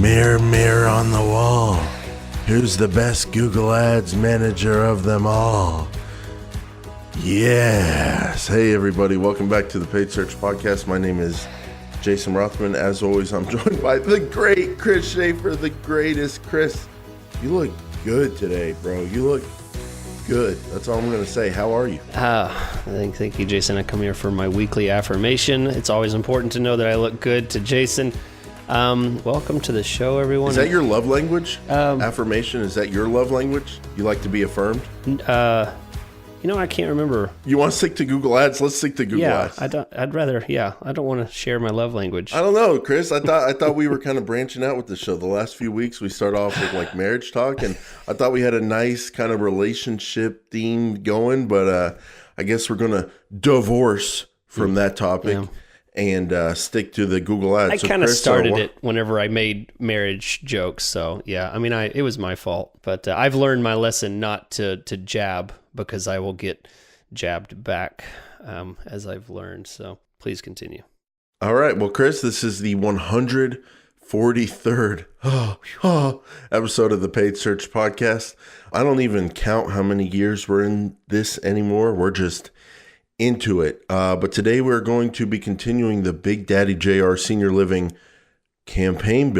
Mirror, mirror on the wall, who's the best Google Ads manager of them all? Yes. Hey, everybody. Welcome back to the Paid Search Podcast. My name is Jason Rothman. As always, I'm joined by the great Chris Schaefer, the greatest. Chris, you look good today, bro. You look good. That's all I'm going to say. How are you? Thank you, Jason. I come here for my weekly affirmation. It's always important to know that I look good to Jason. Welcome to the show, everyone. Is that your love language? Affirmation, is that your love language? You like to be affirmed? I can't remember. You want to stick to Google Ads? Let's stick to Google Ads. I don't want to share my love language. I don't know, Chris. I thought we were kind of branching out with the show. The last few weeks, we started off with like marriage talk, and I thought we had a nice kind of relationship theme going, but I guess we're going to divorce from that topic. Yeah. And stick to the Google Ads. I kind of started it whenever I made marriage jokes. So, yeah, I mean, it was my fault. But I've learned my lesson not to jab, because I will get jabbed back as I've learned. So please continue. All right. Well, Chris, this is the 143rd episode of the Paid Search Podcast. I don't even count how many years we're in this anymore. We're just into it. But today we're going to be continuing the Big Daddy JR Senior Living campaign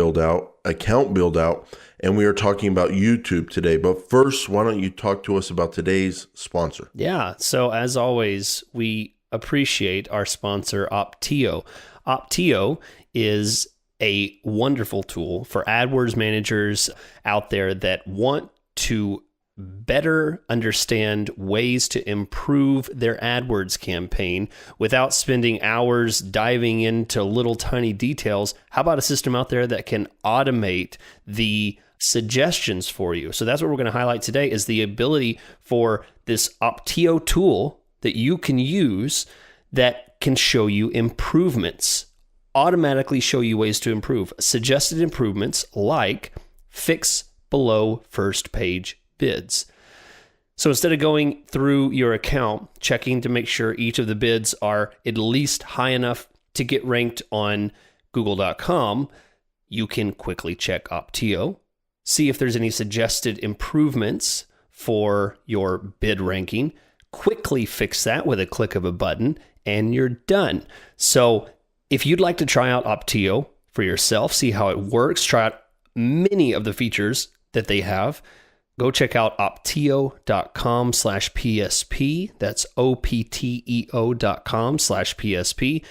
account build out, and we are talking about YouTube today. But first, why don't you talk to us about today's sponsor? Yeah. So as always, we appreciate our sponsor, Opteo. Opteo is a wonderful tool for AdWords managers out there that want to better understand ways to improve their AdWords campaign without spending hours diving into little tiny details. How about a system out there that can automate the suggestions for you? So that's what we're going to highlight today, is the ability for this Opteo tool that you can use that can show you improvements, automatically show you ways to improve. Suggested improvements like fix below first page bids. So instead of going through your account, checking to make sure each of the bids are at least high enough to get ranked on Google.com, you can quickly check Opteo, see if there's any suggested improvements for your bid ranking, quickly fix that with a click of a button, and you're done. So if you'd like to try out Opteo for yourself, see how it works, try out many of the features that they have, go check out opteo.com/PSP. That's opteo.com/PSP.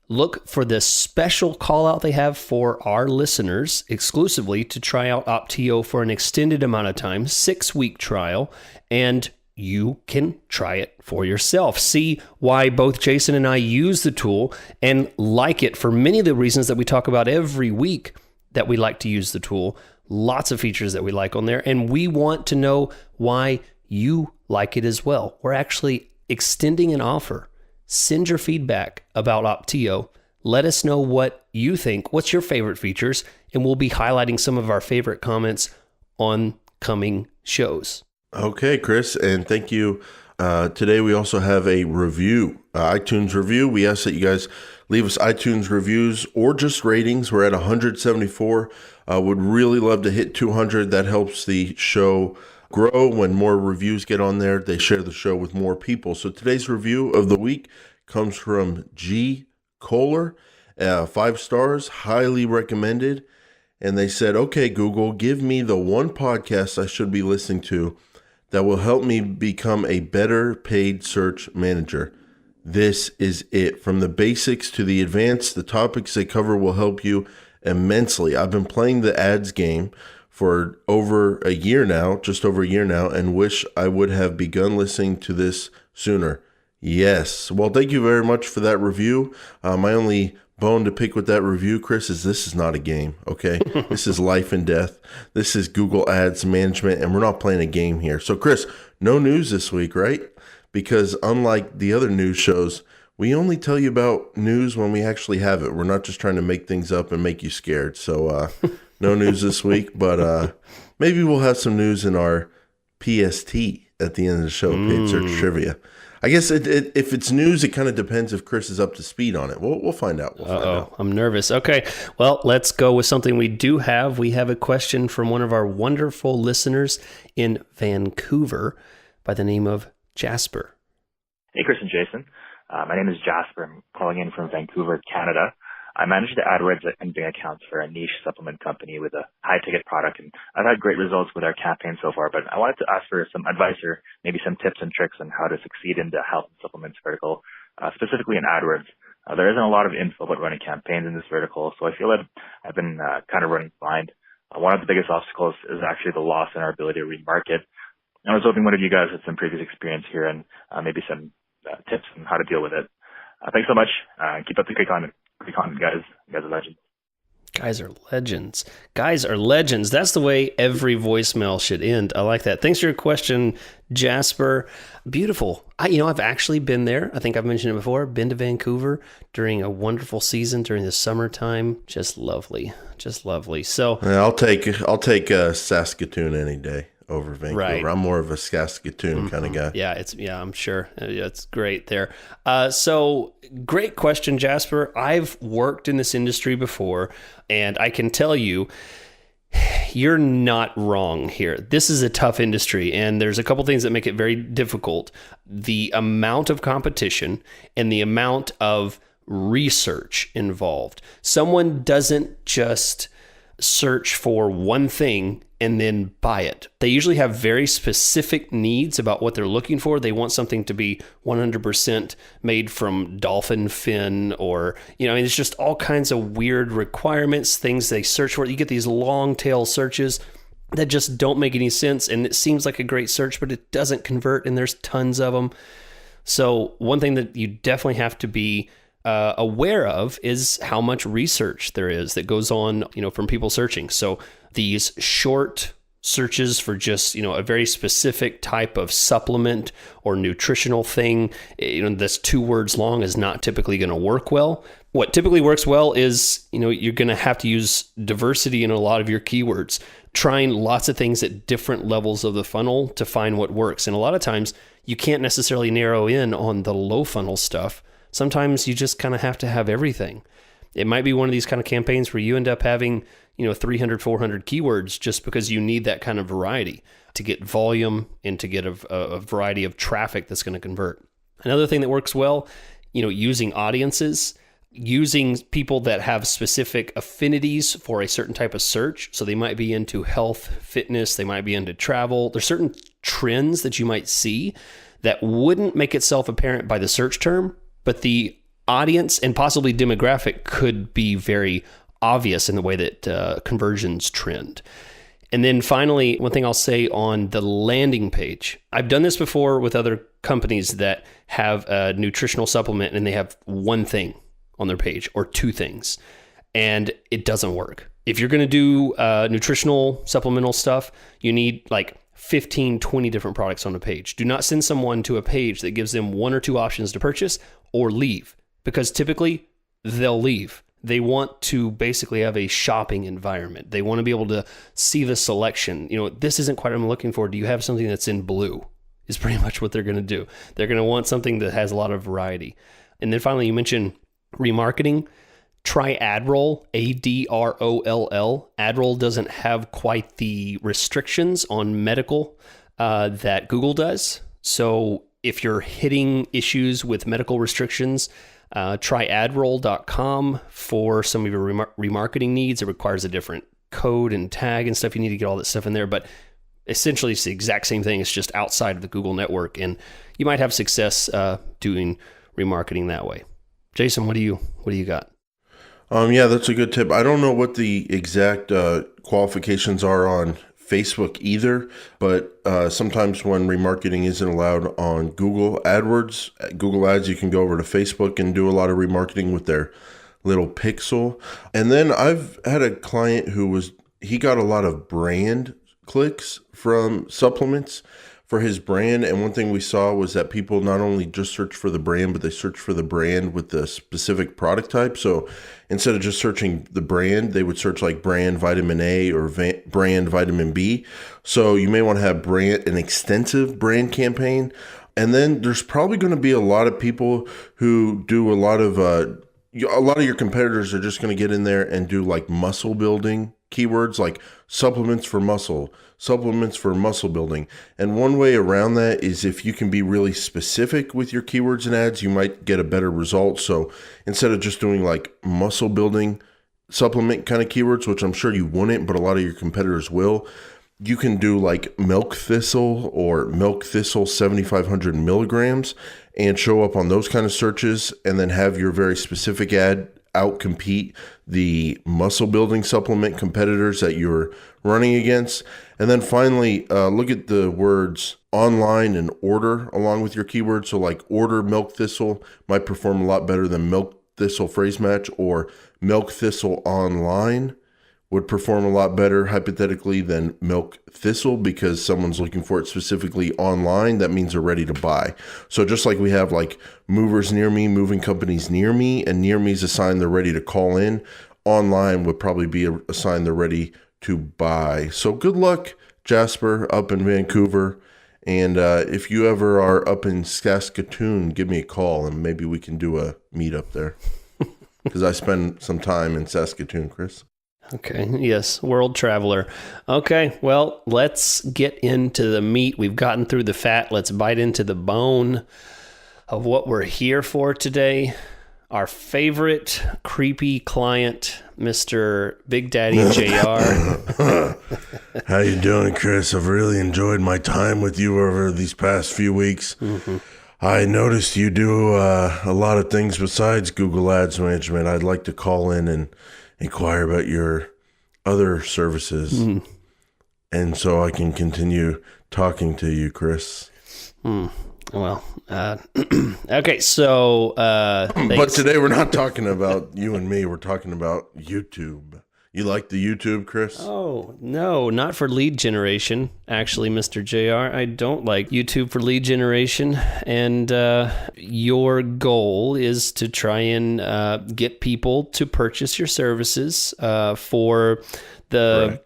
Look for this special call out they have for our listeners exclusively to try out Opteo for an extended amount of time, 6-week trial, and you can try it for yourself. See why both Jason and I use the tool and like it for many of the reasons that we talk about every week that we like to use the tool. Lots of features that we like on there, and we want to know why you like it as well. We're actually extending an offer. Send your feedback about Opteo. Let us know what you think. What's your favorite features? And we'll be highlighting some of our favorite comments on coming shows. Okay, Chris, and thank you. Today we also have a review, iTunes review. We ask that you guys leave us iTunes reviews or just ratings. We're at 174. Would really love to hit 200. That helps the show grow. When more reviews get on there, they share the show with more people. So today's review of the week comes from G. Kohler, 5 stars, highly recommended. And they said, okay, Google, give me the one podcast I should be listening to that will help me become a better paid search manager. This is it. From the basics to the advanced, the topics they cover will help you immensely. I've been playing the ads game for over a year now, just over a year now, and wish I would have begun listening to this sooner. Yes. Well, thank you very much for that review. My only bone to pick with that review, Chris, is this is not a game, okay? This is life and death. This is Google Ads management, and we're not playing a game here. So, Chris, no news this week, right? Because unlike the other news shows, we only tell you about news when we actually have it. We're not just trying to make things up and make you scared. So no news this week, but maybe we'll have some news in our PST at the end of the show, paid search trivia. I guess if it's news, it kind of depends if Chris is up to speed on it. We'll find out. We'll find out. I'm nervous. Okay, well, let's go with something we do have. We have a question from one of our wonderful listeners in Vancouver by the name of Jasper. Hey, Chris and Jason. My name is Jasper. I'm calling in from Vancouver, Canada. I manage the AdWords and Bing accounts for a niche supplement company with a high-ticket product, and I've had great results with our campaign so far, but I wanted to ask for some advice or maybe some tips and tricks on how to succeed in the health and supplements vertical, specifically in AdWords. There isn't a lot of info about running campaigns in this vertical, so I feel that I've been kind of running blind. One of the biggest obstacles is actually the loss in our ability to remarket. I was hoping one of you guys had some previous experience here and maybe some tips on how to deal with it. Thanks so much. Keep up the great content. Great content, guys. You guys are legends. Guys are legends. Guys are legends. That's the way every voicemail should end. I like that. Thanks for your question, Jasper. Beautiful. I've actually been there. I think I've mentioned it before. Been to Vancouver during a wonderful season during the summertime. Just lovely. Just lovely. So Yeah, I'll take Saskatoon any day over Vancouver. Right. I'm more of a Saskatoon kind of guy. Yeah, I'm sure. It's great there. So great question, Jasper. I've worked in this industry before, and I can tell you, you're not wrong here. This is a tough industry, and there's a couple things that make it very difficult. The amount of competition and the amount of research involved. Someone doesn't just search for one thing and then buy it. They usually have very specific needs about what they're looking for. They want something to be 100% made from dolphin fin, or, it's just all kinds of weird requirements, things they search for. You get these long tail searches that just don't make any sense. And it seems like a great search, but it doesn't convert, and there's tons of them. So one thing that you definitely have to be aware of is how much research there is that goes on, from people searching. So these short searches for just, a very specific type of supplement or nutritional thing, that's 2 words long is not typically going to work well. What typically works well is, you're going to have to use diversity in a lot of your keywords, trying lots of things at different levels of the funnel to find what works. And a lot of times you can't necessarily narrow in on the low funnel stuff. Sometimes you just kind of have to have everything. It might be one of these kind of campaigns where you end up having, 300, 400 keywords just because you need that kind of variety to get volume and to get a variety of traffic that's going to convert. Another thing that works well, using audiences, using people that have specific affinities for a certain type of search. So they might be into health, fitness, they might be into travel. There's certain trends that you might see that wouldn't make itself apparent by the search term, but the audience and possibly demographic could be very obvious in the way that conversions trend. And then finally, one thing I'll say on the landing page, I've done this before with other companies that have a nutritional supplement and they have one thing on their page or 2 things, and it doesn't work. If you're going to do nutritional supplemental stuff, you need like 15, 20 different products on a page. Do not send someone to a page that gives them 1 or 2 options to purchase or leave, because typically they'll leave. They want to basically have a shopping environment. They want to be able to see the selection. This isn't quite what I'm looking for. Do you have something that's in blue? Is pretty much what they're going to do. They're going to want something that has a lot of variety. And then finally, you mentioned remarketing. Try AdRoll, ADROLL. AdRoll doesn't have quite the restrictions on medical that Google does. So if you're hitting issues with medical restrictions, try adroll.com for some of your remarketing needs. It requires a different code and tag and stuff. You need to get all that stuff in there, but essentially it's the exact same thing. It's just outside of the Google network, and you might have success doing remarketing that way. Jason, what do you got? Yeah, that's a good tip. I don't know what the exact qualifications are on Facebook either, but sometimes when remarketing isn't allowed on Google AdWords, Google Ads, you can go over to Facebook and do a lot of remarketing with their little pixel. And then I've had a client he got a lot of brand clicks from supplements for his brand. And one thing we saw was that people not only just search for the brand, but they search for the brand with the specific product type. So instead of just searching the brand, they would search like brand vitamin A or brand vitamin B. So you may want to have an extensive brand campaign. And then there's probably going to be a lot of people who do a lot of your competitors are just going to get in there and do like muscle building keywords, like supplements for muscle building. And one way around that is if you can be really specific with your keywords and ads, you might get a better result. So instead of just doing like muscle building supplement kind of keywords, which I'm sure you wouldn't, but a lot of your competitors will, you can do like milk thistle or milk thistle 7,500 milligrams and show up on those kind of searches, and then have your very specific ad outcompete the muscle building supplement competitors that you're running against. And then finally, look at the words online and order along with your keywords. So like order milk thistle might perform a lot better than milk thistle phrase match, or milk thistle online would perform a lot better hypothetically than milk thistle, because someone's looking for it specifically online. That means they're ready to buy. So just like we have like movers near me, moving companies near me, and near me is a sign they're ready to call in, online would probably be a sign they're ready to buy. So good luck, Jasper, up in Vancouver. And if you ever are up in Saskatoon, give me a call and maybe we can do a meetup there. Because I spend some time in Saskatoon, Chris. Okay, yes, world traveler. Okay, well, let's get into the meat. We've gotten through the fat. Let's bite into the bone of what we're here for today. Our favorite creepy client, Mr. Big Daddy JR. How you doing, Chris? I've really enjoyed my time with you over these past few weeks. Mm-hmm. I noticed you do a lot of things besides Google Ads management. I'd like to call in and inquire about your other services. Mm. And so I can continue talking to you, Chris. Well, okay, so... but today we're not talking about you and me. We're talking about YouTube. You like the YouTube, Chris? Oh, no, not for lead generation, actually, Mr. JR. I don't like YouTube for lead generation. And your goal is to try and get people to purchase your services for the...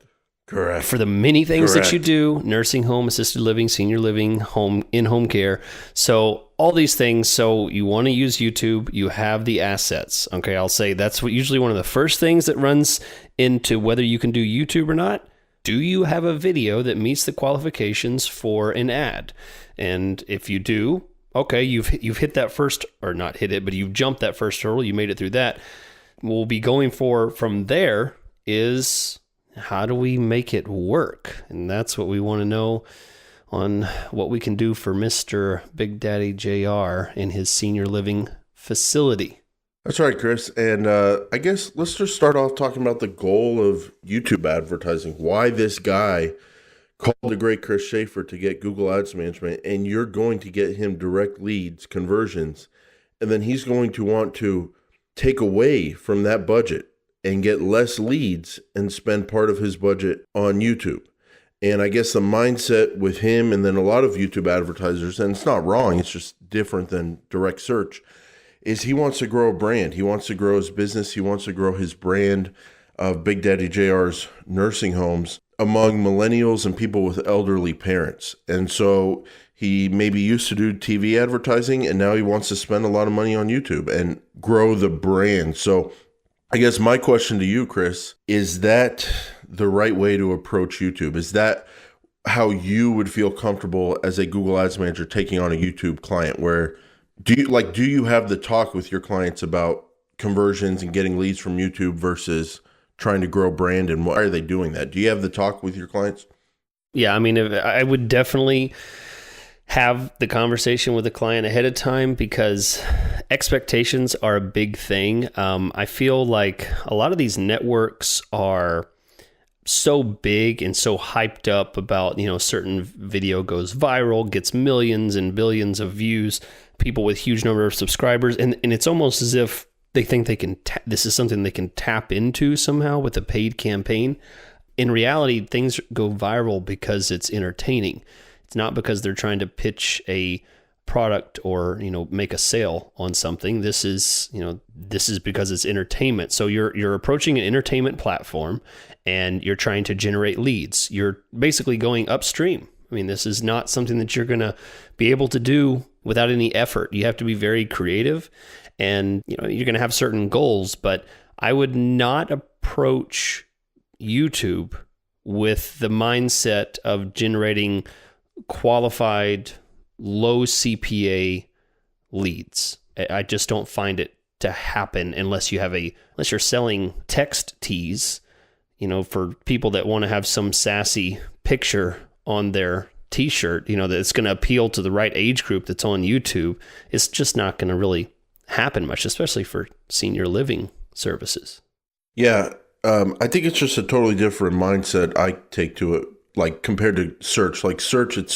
Correct. For the many things that you do: nursing home, assisted living, senior living, home, in-home care. So all these things. So you want to use YouTube. You have the assets. Okay, I'll say that's usually one of the first things that runs into whether you can do YouTube or not. Do you have a video that meets the qualifications for an ad? And if you do, okay, you've hit that first, or not hit it, but you've jumped that first hurdle. You made it through that. What we'll be going for from there is, how do we make it work? And that's what we want to know on what we can do for Mr. Big Daddy JR in his senior living facility. That's right, Chris. And I guess let's just start off talking about the goal of YouTube advertising. Why this guy called the great Chris Schaefer to get Google Ads management, and you're going to get him direct leads, conversions, and then he's going to want to take away from that budget and get less leads and spend part of his budget on YouTube. And I guess the mindset with him and then a lot of YouTube advertisers, and it's not wrong, it's just different than direct search, is he wants to grow a brand. He wants to grow his business. He wants to grow his brand of Big Daddy JR's nursing homes among millennials and people with elderly parents. And so he maybe used to do TV advertising, and now he wants to spend a lot of money on YouTube and grow the brand. So I guess my question to you, Chris, is that the right way to approach YouTube? Is that how you would feel comfortable as a Google Ads manager taking on a YouTube client? Where do you have the talk with your clients about conversions and getting leads from YouTube versus trying to grow brand, and why are they doing that? Do you have the talk with your clients? Yeah, I mean, I would definitely have the conversation with the client ahead of time, because expectations are a big thing. I feel like a lot of these networks are so big and so hyped up about, certain video goes viral, gets millions and billions of views, people with huge number of subscribers. And it's almost as if they think they can, this is something they can tap into somehow with a paid campaign. In reality, things go viral because it's entertaining. It's not because they're trying to pitch a product or, make a sale on something. This is because it's entertainment. So you're approaching an entertainment platform and you're trying to generate leads. You're basically going upstream. I mean, this is not something that you're going to be able to do without any effort. You have to be very creative, and you're going to have certain goals, but I would not approach YouTube with the mindset of generating qualified, low CPA leads. I just don't find it to happen unless you're selling text tees, for people that want to have some sassy picture on their t-shirt, that's going to appeal to the right age group that's on YouTube. It's just not going to really happen much, especially for senior living services. Yeah. I think it's just a totally different mindset I take to it, like compared to search. Like search, it's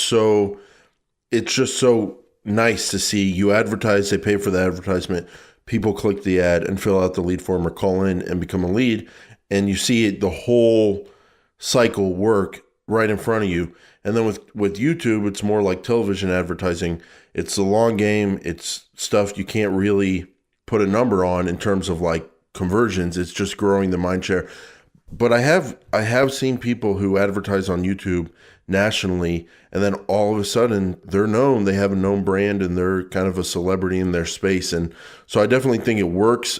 just so nice to see you advertise, they pay for the advertisement, people click the ad and fill out the lead form or call in and become a lead. And you see the whole cycle work right in front of you. And then with YouTube, it's more like television advertising. It's the long game. It's stuff you can't really put a number on in terms of like conversions. It's just growing the mind share. But I have seen people who advertise on YouTube nationally, and then all of a sudden they're known, they have a known brand, and they're kind of a celebrity in their space. And so I definitely think it works.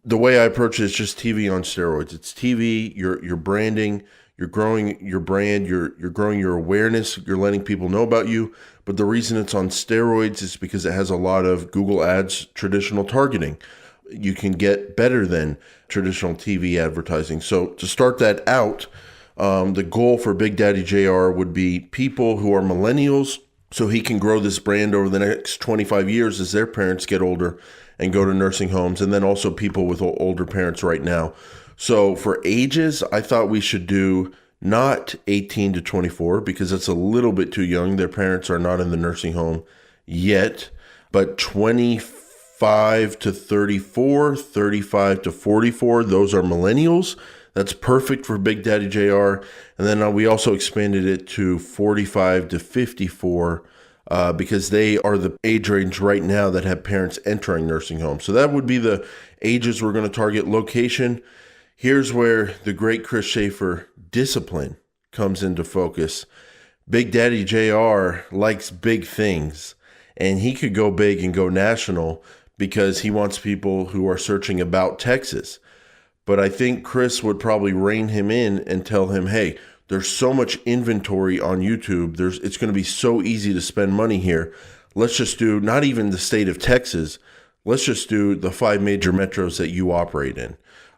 The way I approach it is just TV on steroids. It's TV, you're branding, you're growing your brand, you're growing your awareness, you're letting people know about you. But the reason it's on steroids is because it has a lot of Google Ads traditional targeting. You can get better than traditional TV advertising. So to start that out, the goal for Big Daddy JR would be people who are millennials, so he can grow this brand over the next 25 years as their parents get older and go to nursing homes, and then also people with older parents right now. So for ages, I thought we should do not 18 to 24 because that's a little bit too young. Their parents are not in the nursing home yet, but 25 to 34, 35 to 44, those are millennials. That's perfect for Big Daddy JR. And then we also expanded it to 45 to 54 because they are the age range right now that have parents entering nursing homes. So that would be the ages we're going to target. Location, here's where the great Chris Schaefer discipline comes into focus. Big Daddy JR likes big things, and he could go big and go national because he wants people who are searching about Texas. But I think Chris would probably rein him in and tell him, hey, there's so much inventory on YouTube. It's going to be so easy to spend money here. Let's just do not even the state of Texas. Let's just do the 5 major metros that you operate in.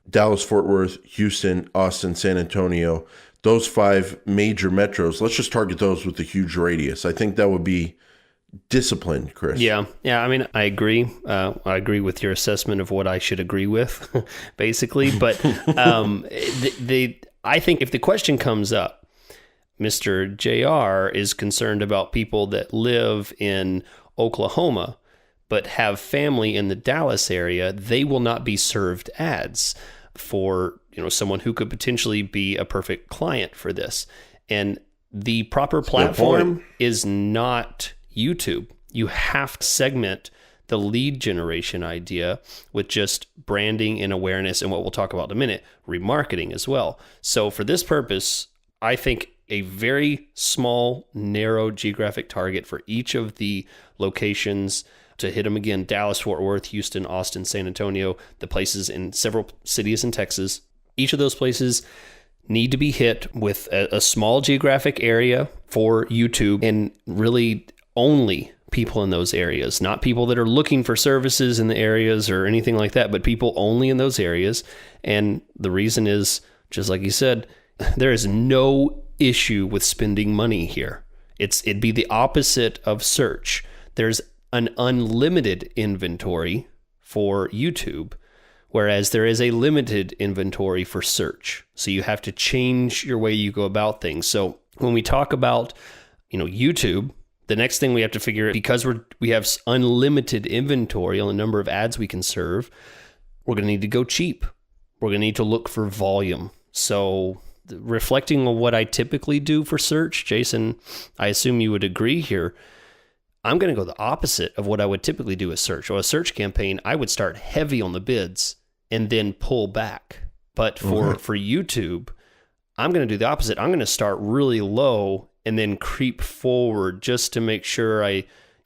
Dallas, Fort Worth, Houston, Austin, San Antonio. Those 5 major metros. Let's just target those with a huge radius. I think that would be disciplined, Chris. Yeah. I mean, I agree. I agree with your assessment of what I should agree with, basically. But I think if the question comes up, Mr. JR is concerned about people that live in Oklahoma but have family in the Dallas area. They will not be served ads for someone who could potentially be a perfect client for this. And the proper platform is not YouTube. You have to segment the lead generation idea with just branding and awareness, and what we'll talk about in a minute, remarketing as well. So for this purpose, I think a very small, narrow geographic target for each of the locations to hit them again: Dallas, Fort Worth, Houston, Austin, San Antonio, the places in several cities in Texas. Each of those places need to be hit with a small geographic area for YouTube, and really only people in those areas, not people that are looking for services in the areas or anything like that, but people only in those areas. And the reason is, just like you said, there is no issue with spending money here. It'd be the opposite of search. There's an unlimited inventory for YouTube, whereas there is a limited inventory for search. So you have to change your way you go about things. So when we talk about, YouTube, the next thing we have to figure out, because we have unlimited inventory on the number of ads we can serve, we're going to need to go cheap. We're going to need to look for volume. So reflecting on what I typically do for search, Jason, I assume you would agree here. I'm going to go the opposite of what I would typically do with search. Or a search campaign, I would start heavy on the bids and then pull back. But for YouTube, I'm going to do the opposite. I'm going to start really low and then creep forward just to make sure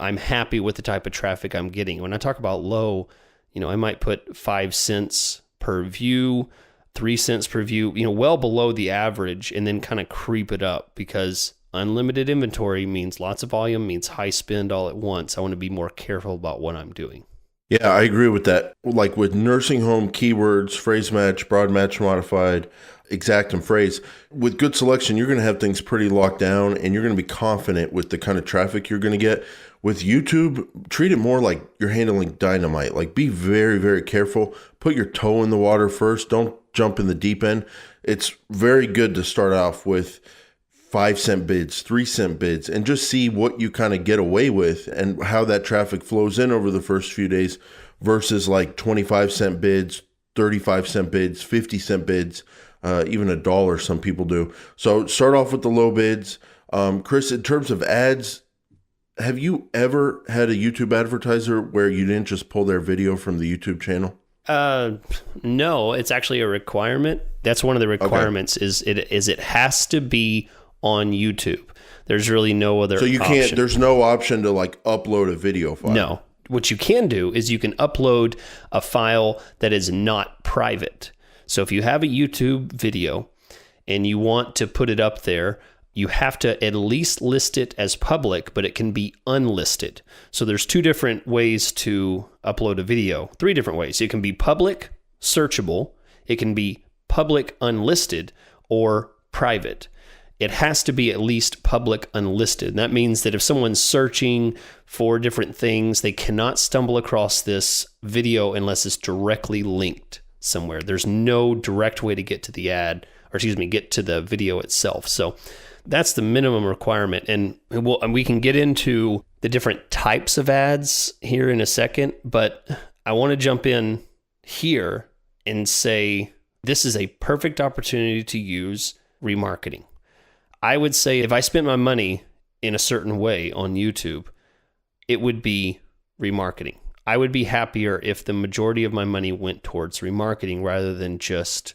I'm happy with the type of traffic I'm getting. When I talk about low, I might put 5 cents per view, 3 cents per view, well below the average, and then kind of creep it up, because unlimited inventory means lots of volume, means high spend all at once. I want to be more careful about what I'm doing. Yeah, I agree with that. Like with nursing home keywords, phrase match, broad match modified, exact and phrase, with good selection, you're going to have things pretty locked down, and you're going to be confident with the kind of traffic you're going to get. With YouTube, treat it more like you're handling dynamite. Like, be very, very careful. Put your toe in the water first. Don't jump in the deep end. It's very good to start off with 5-cent bids, 3-cent bids, and just see what you kind of get away with and how that traffic flows in over the first few days versus like 25-cent bids, 35-cent bids, 50-cent bids, even $1 some people do. So start off with the low bids. Chris, in terms of ads, have you ever had a YouTube advertiser where you didn't just pull their video from the YouTube channel? No, it's actually a requirement. That's one of the requirements. Okay. is it has to be on YouTube. There's really no other option. So you can't, there's no option to like upload a video file. No. What you can do is you can upload a file that is not private. So if you have a YouTube video and you want to put it up there, you have to at least list it as public, but it can be unlisted. So there's 2 different ways to upload a video, 3 different ways. It can be public, searchable, it can be public, unlisted, or private. It has to be at least public unlisted. And that means that if someone's searching for different things, they cannot stumble across this video unless it's directly linked somewhere. There's no direct way to get to the ad, or get to the video itself. So that's the minimum requirement. And we can get into the different types of ads here in a second, but I want to jump in here and say this is a perfect opportunity to use remarketing. I would say if I spent my money in a certain way on YouTube, it would be remarketing. I would be happier if the majority of my money went towards remarketing rather than just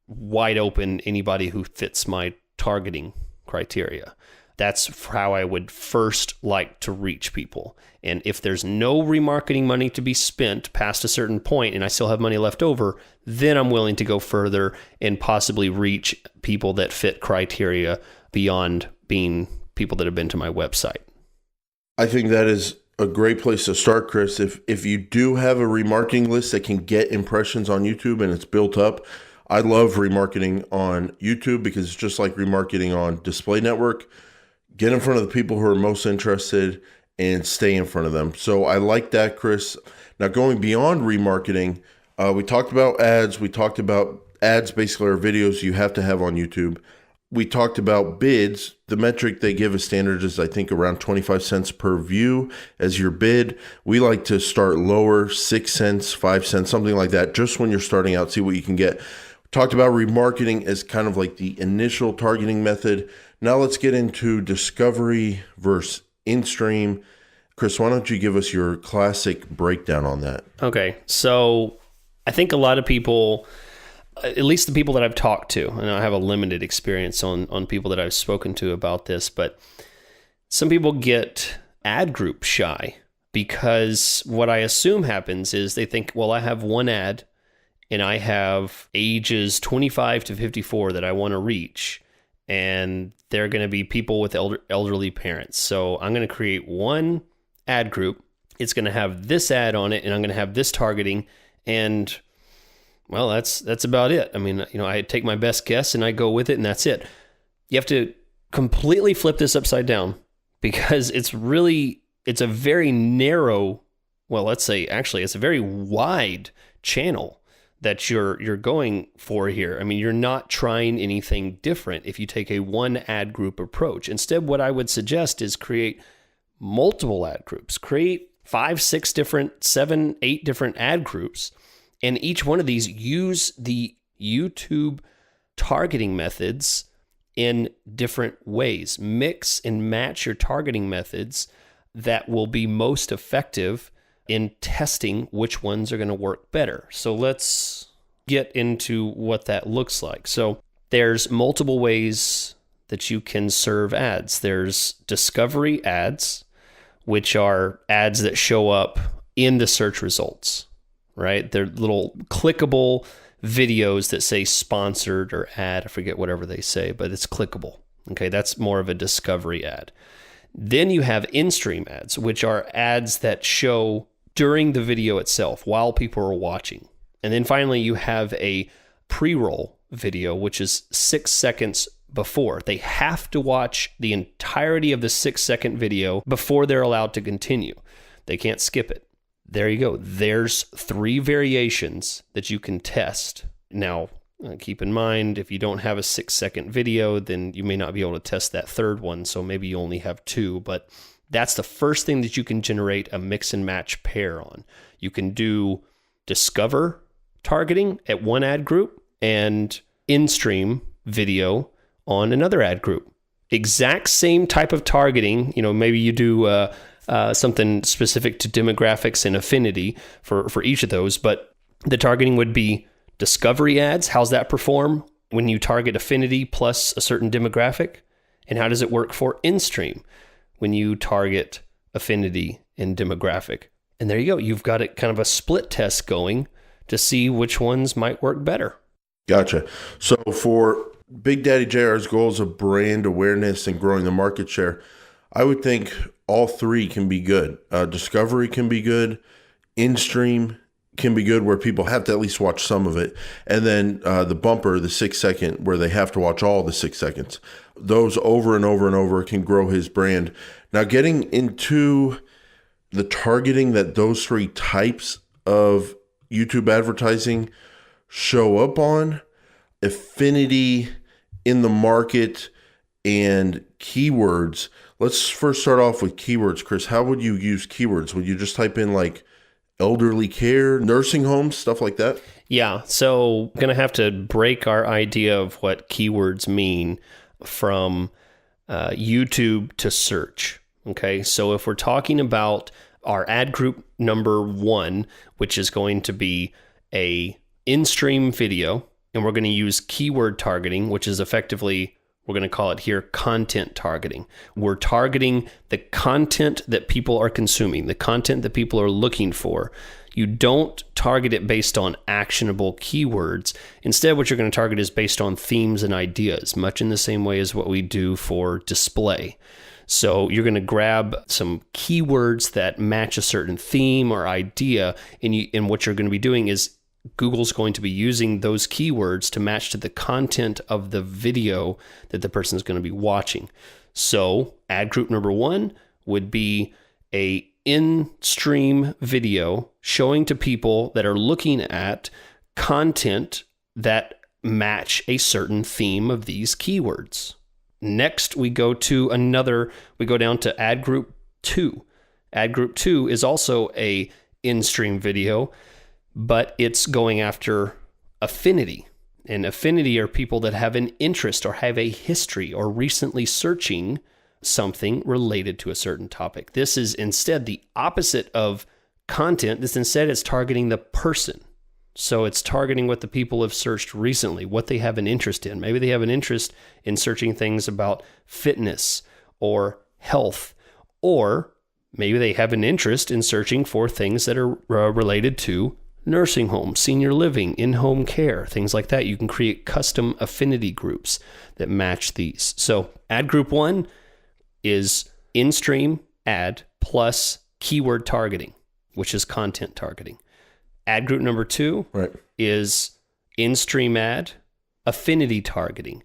wide open anybody who fits my targeting criteria. That's how I would first like to reach people. And if there's no remarketing money to be spent past a certain point and I still have money left over, then I'm willing to go further and possibly reach people that fit criteria beyond being people that have been to my website. I think that is a great place to start, Chris. If you do have a remarketing list that can get impressions on YouTube and it's built up, I love remarketing on YouTube because it's just like remarketing on Display Network. Get in front of the people who are most interested and stay in front of them. So I like that, Chris. Now, going beyond remarketing, we talked about ads. We talked about ads basically are videos you have to have on YouTube. We talked about bids. The metric they give as standard is, I think, around 25 cents per view as your bid. We like to start lower, 6 cents, 5 cents, something like that, just when you're starting out, see what you can get. Talked about remarketing as kind of like the initial targeting method. Now let's get into discovery versus in-stream. Chris, why don't you give us your classic breakdown on that? Okay, so I think a lot of people, at least the people that I've talked to, and I have a limited experience on people that I've spoken to about this, but some people get ad group shy because what I assume happens is they think, well, I have one ad and I have ages 25 to 54 that I want to reach, and they're going to be people with elderly parents. So I'm going to create one ad group. It's going to have this ad on it, and I'm going to have this targeting, and well, that's about it. I mean, I take my best guess and I go with it, and that's it. You have to completely flip this upside down because it's a very narrow, well, let's say actually it's a very wide channel that you're going for here. I mean, you're not trying anything different if you take a one ad group approach. Instead, what I would suggest is create multiple ad groups. Create 5, 6 different, 7, 8 different ad groups. And each one of these use the YouTube targeting methods in different ways. Mix and match your targeting methods that will be most effective in testing which ones are going to work better. So let's get into what that looks like. So there's multiple ways that you can serve ads. There's discovery ads, which are ads that show up in the search results, right? They're little clickable videos that say sponsored or ad. I forget whatever they say, but it's clickable. Okay, that's more of a discovery ad. Then you have in-stream ads, which are ads that show during the video itself while people are watching. And then finally, you have a pre-roll video, which is 6 seconds before. They have to watch the entirety of the 6-second video before they're allowed to continue. They can't skip it. There you go. There's 3 variations that you can test. Now, keep in mind, if you don't have a 6-second video, then you may not be able to test that third one. So maybe you only have 2, but that's the first thing that you can generate a mix and match pair on. You can do discover targeting at one ad group and in-stream video on another ad group. Exact same type of targeting. Maybe you do something specific to demographics and affinity for each of those, but the targeting would be discovery ads. How's that perform when you target affinity plus a certain demographic? And how does it work for in-stream when you target affinity and demographic? And there you go. You've got it kind of a split test going to see which ones might work better. Gotcha. So for Big Daddy JR's goals of brand awareness and growing the market share, I would think all 3 can be good. Discovery can be good. In-stream can be good, where people have to at least watch some of it. And then the bumper, the 6-second, where they have to watch all the 6 seconds. Those over and over and over can grow his brand. Now, getting into the targeting that those 3 types of YouTube advertising show up on, affinity, in the market, and keywords. Let's first start off with keywords. Chris, how would you use keywords? Would you just type in like elderly care, nursing homes, stuff like that? Yeah, so I'm going to have to break our idea of what keywords mean from YouTube to search. Okay, so if we're talking about our ad group number 1, which is going to be a in-stream video, and we're going to use keyword targeting, which is effectively, we're going to call it here content targeting. We're targeting the content that people are consuming, the content that people are looking for. You don't target it based on actionable keywords. Instead, what you're going to target is based on themes and ideas, much in the same way as what we do for display. So you're going to grab some keywords that match a certain theme or idea, and what you're going to be doing is Google's going to be using those keywords to match to the content of the video that the person is going to be watching. So ad group number 1 would be a in-stream video showing to people that are looking at content that match a certain theme of these keywords. Next, we go down to ad group 2. Ad group 2 is also a in-stream video, but it's going after affinity. And affinity are people that have an interest or have a history or recently searching something related to a certain topic. This is instead the opposite of content. This instead is targeting the person. So it's targeting what the people have searched recently, what they have an interest in. Maybe they have an interest in searching things about fitness or health, or maybe they have an interest in searching for things that are related to nursing homes, senior living, in-home care, things like that. You can create custom affinity groups that match these. So ad group 1 is in-stream ad plus keyword targeting, which is content targeting. Ad group number 2 is in-stream ad, affinity targeting,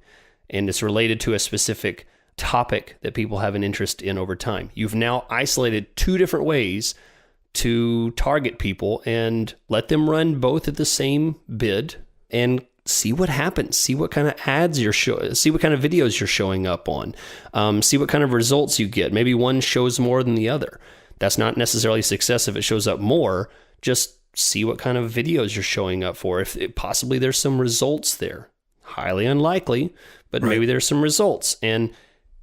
and it's related to a specific topic that people have an interest in over time. You've now isolated 2 different ways to target people and let them run both at the same bid and see what happens. See what kind of ads see what kind of videos you're showing up on. See what kind of results you get. Maybe one shows more than the other. That's not necessarily success if it shows up more. Just see what kind of videos you're showing up for. If possibly there's some results there. highly unlikely, but maybe there's some results. And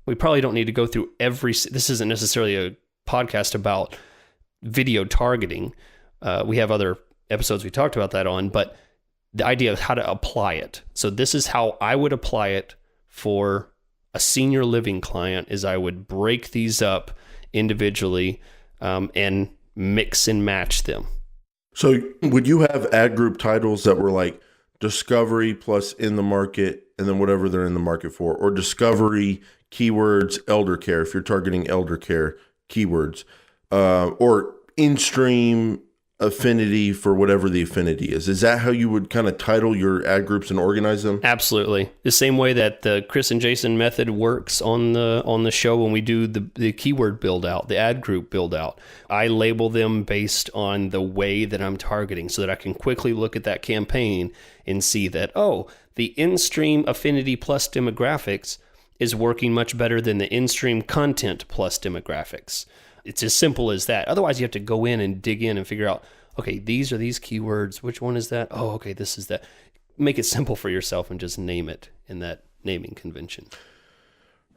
we probably don't need to go through this isn't necessarily a podcast about video targeting. We have other episodes we talked about that on, but the idea of how to apply it. So this is how I would apply it for a senior living client is I would break these up individually and mix and match them. So would you have ad group titles that were like discovery plus in the market and then whatever they're in the market for, or discovery keywords, elder care, if you're targeting elder care keywords, or in-stream affinity for whatever the affinity is? Is that how you would kind of title your ad groups and organize them? Absolutely. The same way that the Chris and Jason method works on the show when we do the keyword build out, the ad group build out. I label them based on the way that I'm targeting so that I can quickly look at that campaign and see that, oh, the in-stream affinity plus demographics is working much better than the in-stream content plus demographics. It's as simple as that. Otherwise, you have to go in and dig in and figure out, okay, these are these keywords. Which one is that? Oh, okay, this is that. Make it simple for yourself and just name it in that naming convention.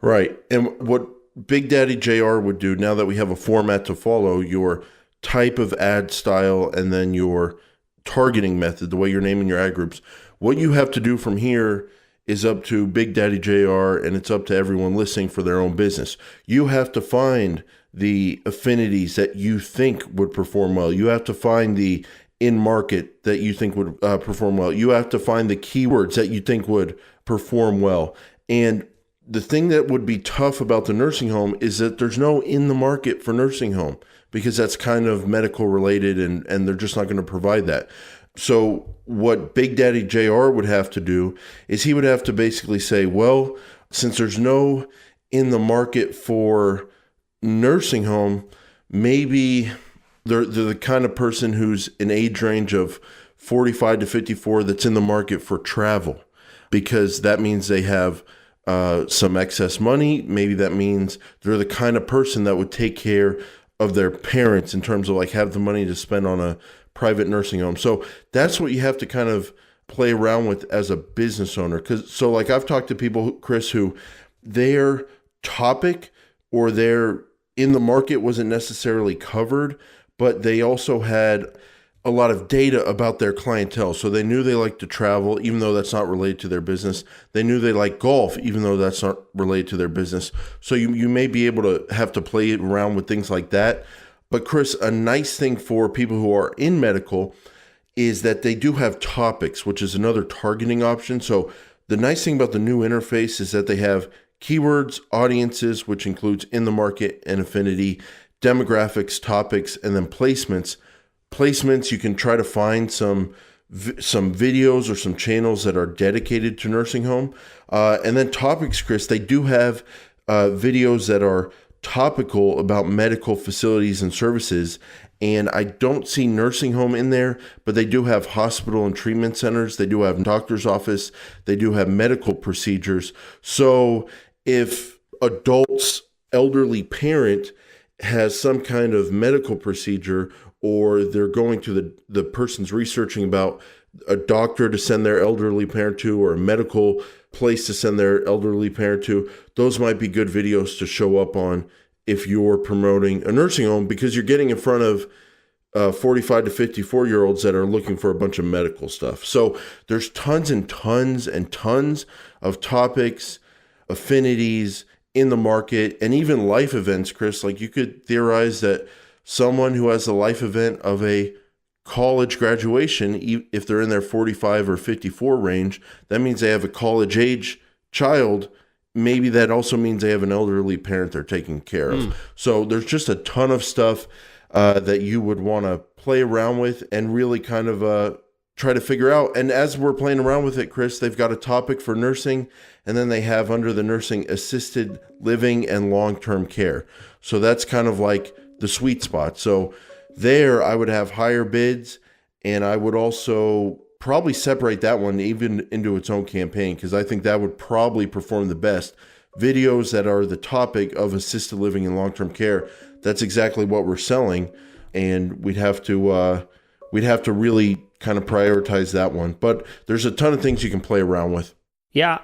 Right. And what Big Daddy JR would do, now that we have a format to follow, your type of ad style and then your targeting method, the way you're naming your ad groups, what you have to do from here is up to Big Daddy JR, and it's up to everyone listening for their own business. You have to find the affinities that you think would perform well. You have to find the in-market that you think would perform well. You have to find the keywords that you think would perform well. And the thing that would be tough about the nursing home is that there's no in the market for nursing home, because that's kind of medical related and they're just not going to provide that. So what Big Daddy JR would have to do is he would have to basically say, well, since there's no in the market for nursing home, maybe they're the kind of person who's an age range of 45 to 54 that's in the market for travel, because that means they have some excess money. Maybe that means they're the kind of person that would take care of their parents in terms of like have the money to spend on a private nursing home. So that's what you have to kind of play around with as a business owner. So like I've talked to people, Chris, who their topic or their in the market wasn't necessarily covered, but they also had a lot of data about their clientele. So they knew they liked to travel, even though that's not related to their business. They knew they like golf, even though that's not related to their business. So you may be able to have to play around with things like that. But Chris, a nice thing for people who are in medical is that they do have topics, which is another targeting option. So the nice thing about the new interface is that they have keywords, audiences, which includes in the market and affinity, demographics, topics, and then placements. Placements, you can try to find some videos or some channels that are dedicated to nursing home. And then topics, Chris, they do have videos that are topical about medical facilities and services. And I don't see nursing home in there, but they do have hospital and treatment centers. They do have doctor's office. They do have medical procedures. So if adults, elderly parent has some kind of medical procedure, or they're going to the person's researching about a doctor to send their elderly parent to, or a medical place to send their elderly parent to, those might be good videos to show up on if you're promoting a nursing home, because you're getting in front of 45 to 54-year-olds that are looking for a bunch of medical stuff. So there's tons and tons and tons of topics, affinities in the market, and even life events, Chris. Like you could theorize that someone who has the life event of a college graduation, if they're in their 45 or 54 range, that means they have a college age child. Maybe that also means they have an elderly parent they're taking care of. So there's just a ton of stuff that you would want to play around with and really kind of try to figure out. And as we're playing around with it, Chris, they've got a topic for nursing, and then they have under the nursing assisted living and long-term care. So that's kind of like the sweet spot. So there I would have higher bids, and I would also probably separate that one even into its own campaign, because I think that would probably perform the best. Videos that are the topic of assisted living and long-term care, that's exactly what we're selling, and we'd have to really kind of prioritize that one. But there's a ton of things you can play around with. Yeah.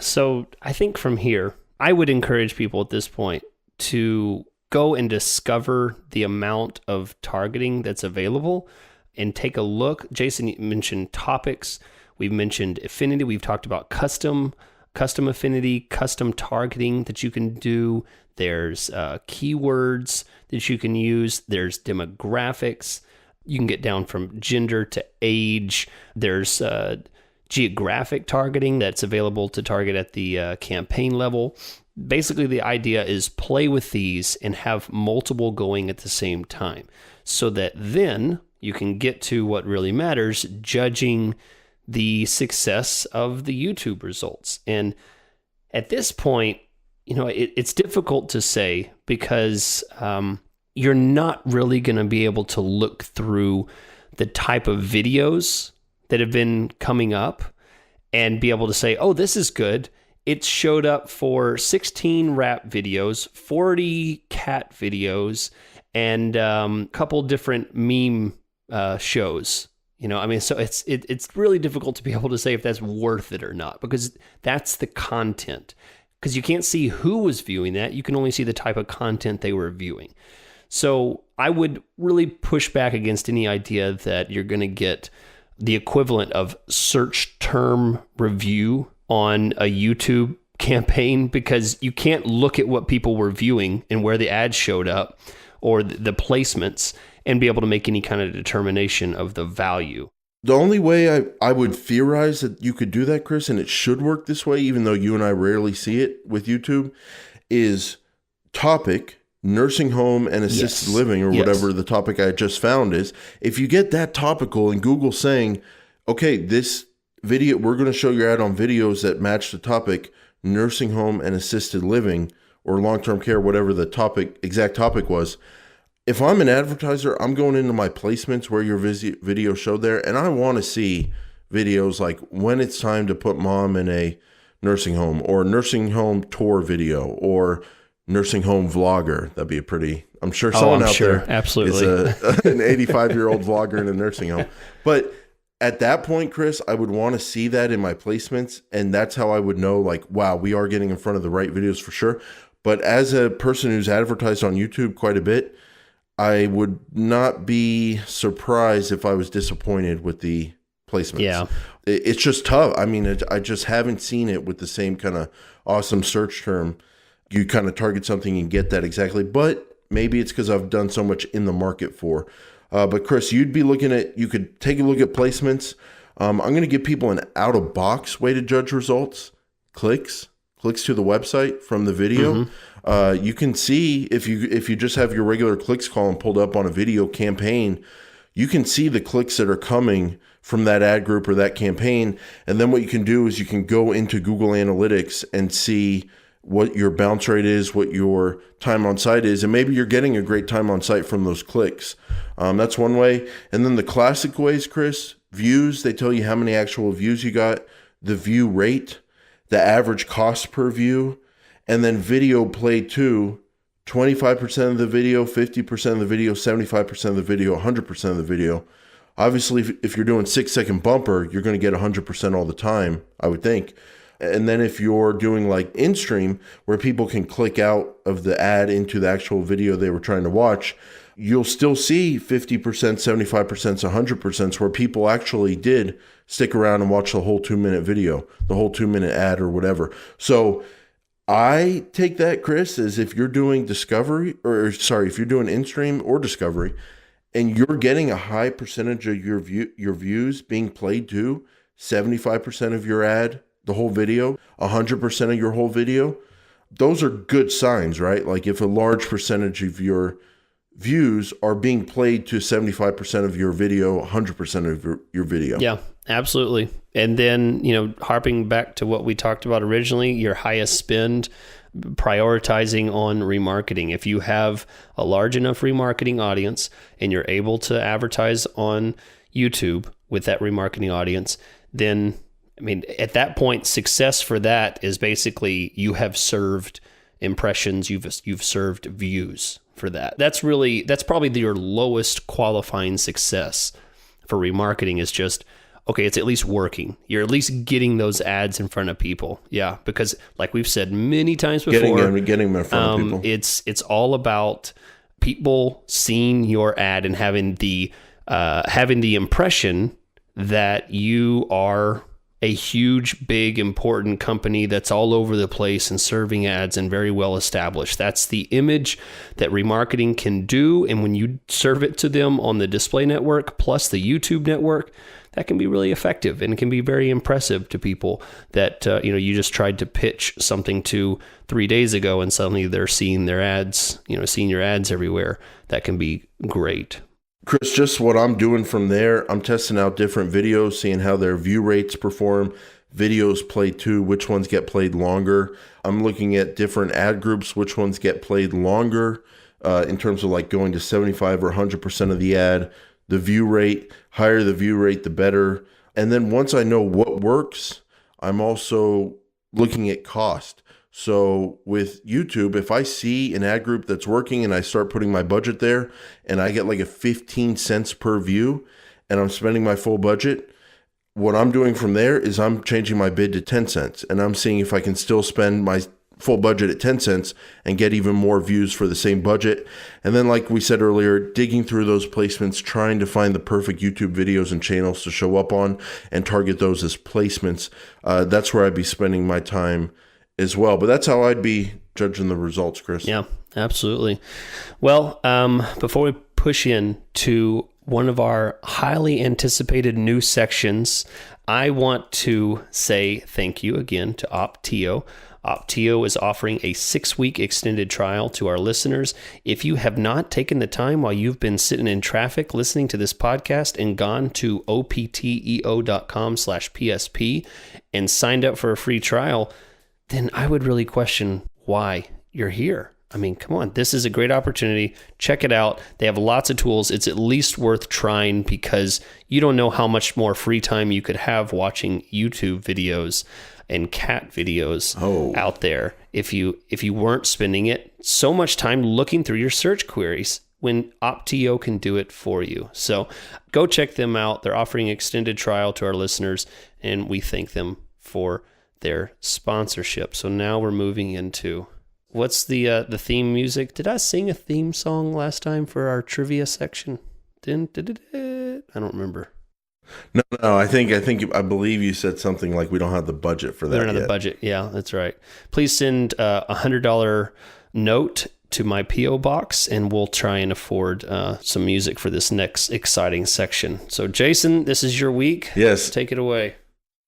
So I think from here, I would encourage people at this point to go and discover the amount of targeting that's available and take a look. Jason mentioned topics. We've mentioned affinity. We've talked about custom affinity, custom targeting that you can do. There's keywords that you can use. There's demographics. You can get down from gender to age. There's geographic targeting that's available to target at the campaign level. Basically, the idea is play with these and have multiple going at the same time so that then you can get to what really matters, judging the success of the YouTube results. And at this point, it's difficult to say because you're not really going to be able to look through the type of videos that have been coming up and be able to say, oh, this is good. It showed up for 16 rap videos, 40 cat videos, and a couple different meme shows. So it's really difficult to be able to say if that's worth it or not, because that's the content. Because you can't see who was viewing that. You can only see the type of content they were viewing. So I would really push back against any idea that you're going to get the equivalent of search term review on a YouTube campaign, because you can't look at what people were viewing and where the ads showed up or the placements and be able to make any kind of determination of the value. The only way I would theorize that you could do that, Chris, and it should work this way, even though you and I rarely see it with YouTube, is topic, nursing home and assisted living, or whatever the topic I just found is. If you get that topical and Google saying, okay, this video, we're going to show your ad on videos that match the topic, nursing home and assisted living, or long-term care, whatever the exact topic was. If I'm an advertiser, I'm going into my placements where your video showed there, and I want to see videos like when it's time to put mom in a nursing home, or nursing home tour video, or nursing home vlogger. That'd be a pretty, I'm sure someone out there absolutely is an 85-year-old vlogger in a nursing home. But at that point, Chris, I would want to see that in my placements, and that's how I would know, like, wow, we are getting in front of the right videos for sure. But as a person who's advertised on YouTube quite a bit, I would not be surprised if I was disappointed with the placements. Yeah. It's just tough. I mean, I just haven't seen it with the same kind of awesome search term. You kind of target something and get that exactly. But maybe it's because I've done so much in the market for. But Chris, you could take a look at placements. I'm going to give people an out-of-box way to judge results. Clicks to the website from the video. You can see if you just have your regular clicks column pulled up on a video campaign, you can see the clicks that are coming from that ad group or that campaign. And then what you can do is you can go into Google Analytics and see what your bounce rate is, what your time on site is, and maybe you're getting a great time on site from those clicks. That's one way. And then the classic ways, Chris, views, they tell you how many actual views you got, the view rate, the average cost per view, and then video play too, 25% of the video, 50% of the video, 75% of the video, 100% of the video. Obviously, if you're doing 6-second bumper, you're going to get 100% all the time, I would think. And then if you're doing like in-stream, where people can click out of the ad into the actual video they were trying to watch, you'll still see 50%, 75%, 100% where people actually did stick around and watch the whole 2-minute video, the whole 2-minute ad or whatever. So I take that, Chris, as if you're doing if you're doing in-stream or discovery, and you're getting a high percentage of your views being played to, 75% of your ad, the whole video, 100% of your whole video, those are good signs, right? Like if a large percentage of your views are being played to 75% of your video, 100% of your video. Yeah, absolutely. And then, harping back to what we talked about originally, your highest spend, prioritizing on remarketing. If you have a large enough remarketing audience and you're able to advertise on YouTube with that remarketing audience, then at that point, success for that is basically you have served impressions, you've served views for that. That's probably your lowest qualifying success for remarketing, is just, okay, it's at least working. You're at least getting those ads in front of people. Yeah, because like we've said many times before, getting them in front of people. It's all about people seeing your ad and having the impression that you are a huge, big, important company that's all over the place and serving ads and very well established. That's the image that remarketing can do. And when you serve it to them on the display network plus the YouTube network, that can be really effective and it can be very impressive to people that you just tried to pitch something to 3 days ago and suddenly they're seeing their ads, seeing your ads everywhere. That can be great. Chris, just what I'm doing from there, I'm testing out different videos, seeing how their view rates perform, videos played to, which ones get played longer. I'm looking at different ad groups, which ones get played longer in terms of like going to 75 or 100% of the ad. The view rate, higher the view rate, the better. And then once I know what works, I'm also looking at cost. So with YouTube, if I see an ad group that's working and I start putting my budget there and I get like a 15 cents per view and I'm spending my full budget, what I'm doing from there is I'm changing my bid to 10 cents and I'm seeing if I can still spend my full budget at 10 cents and get even more views for the same budget. And then like we said earlier, digging through those placements, trying to find the perfect YouTube videos and channels to show up on and target those as placements. That's where I'd be spending my time as well. But that's how I'd be judging the results, Chris. Yeah, absolutely. Well, before we push in to one of our highly anticipated new sections, I want to say thank you again to Opteo. Opteo is offering a 6-week extended trial to our listeners. If you have not taken the time while you've been sitting in traffic listening to this podcast and gone to opteo.com/PSP and signed up for a free trial, then I would really question why you're here. I mean, come on, this is a great opportunity. Check it out. They have lots of tools. It's at least worth trying because you don't know how much more free time you could have watching YouTube videos and cat videos out there if you weren't spending it so much time looking through your search queries when Opteo can do it for you. So go check them out. They're offering an extended trial to our listeners, and we thank them for their sponsorship. So now we're moving into what's the theme music. Did I sing a theme song last time for our trivia section? I don't remember. No. I believe you said something like we don't have the budget for that. We don't have the budget. Yeah, that's right. Please send a $100 note to my P.O. box, and we'll try and afford some music for this next exciting section. So, Jason, this is your week. Yes. Take it away.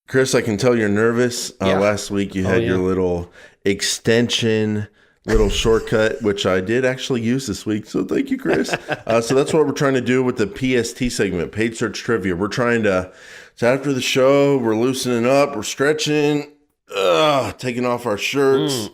Chris, I can tell you're nervous. Yeah. Last week you had your little extension, little shortcut, which I did actually use this week. So thank you, Chris. So that's what we're trying to do with the PST segment, Paid Search Trivia. We're trying to, so after the show, we're loosening up, we're stretching, taking off our shirts,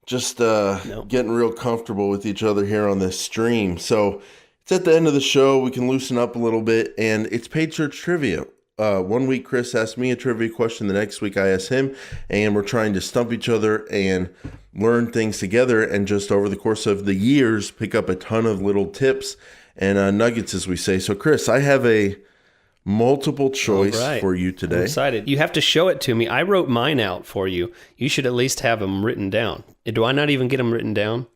just getting real comfortable with each other here on this stream. So it's at the end of the show. We can loosen up a little bit, and it's Paid Search Trivia. 1 week Chris asked me a trivia question, the next week I asked him, and we're trying to stump each other and learn things together, and just over the course of the years pick up a ton of little tips and nuggets, as we say. So Chris, I have a multiple choice for you today. I'm excited. You have to show it to me. I wrote mine out for you. You should at least have them written down. Do I not even get them written down?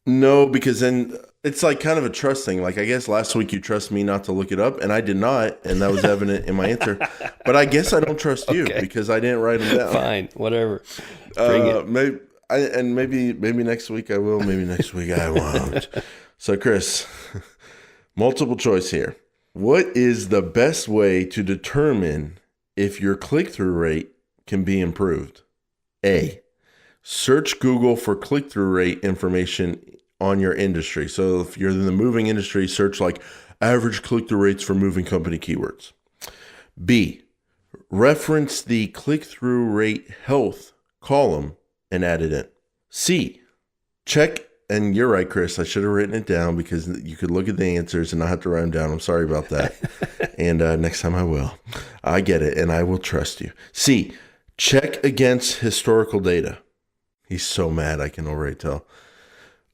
No, because then it's like kind of a trust thing. Like, I guess last week you trust me not to look it up, and I did not, and that was evident in my answer. But I guess I don't trust you because I didn't write them down. Fine, whatever. Bring it. Maybe next week I will. Maybe next week I won't. So, Chris, multiple choice here. What is the best way to determine if your click-through rate can be improved? A, search Google for click-through rate information on your industry. So if you're in the moving industry, search like average click-through rates for moving company keywords. B, reference the click-through rate health column and add it in. C, check, and you're right, Chris, I should have written it down because you could look at the answers and not have to write them down. I'm sorry about that. And next time I will. I get it, and I will trust you. C, check against historical data. He's so mad, I can already tell.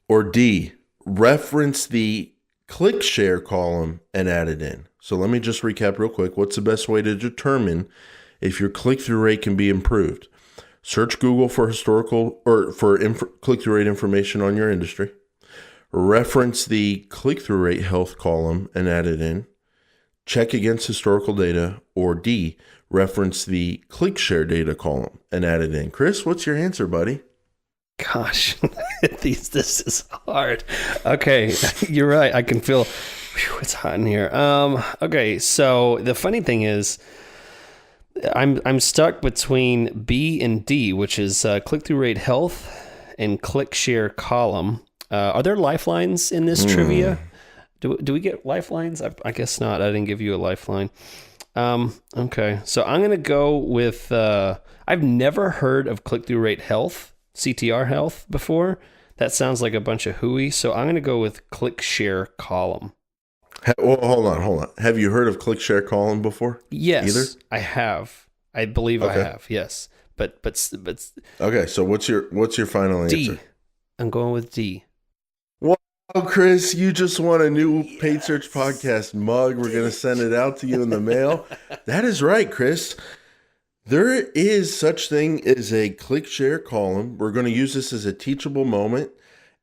Or D, reference the click share column and add it in. So let me just recap real quick. What's the best way to determine if your click-through rate can be improved? Search Google for historical or for click-through rate information on your industry. Reference the click-through rate health column and add it in. Check against historical data, or D, reference the click share data column and add it in. Chris, what's your answer, buddy? Gosh, this is hard. Okay, you're right. I can feel it's hot in here. Okay, so the funny thing is, I'm stuck between B and D, which is click-through rate health and click share column. Are there lifelines in this trivia? Do we get lifelines? I guess not. I didn't give you a lifeline. Okay, so I'm going to go with, I've never heard of click-through rate health, CTR health before. That sounds like a bunch of hooey. So I'm going to go with click share column. Well, hold on. Have you heard of click share column before? Yes, either? I have. I believe I have. Yes, but okay. So what's your final answer? D. I'm going with D. Wow, Chris, you just won a new Paid Search Podcast mug. We're gonna send it out to you in the mail. That is right, Chris. There is such thing as a click share column. We're going to use this as a teachable moment,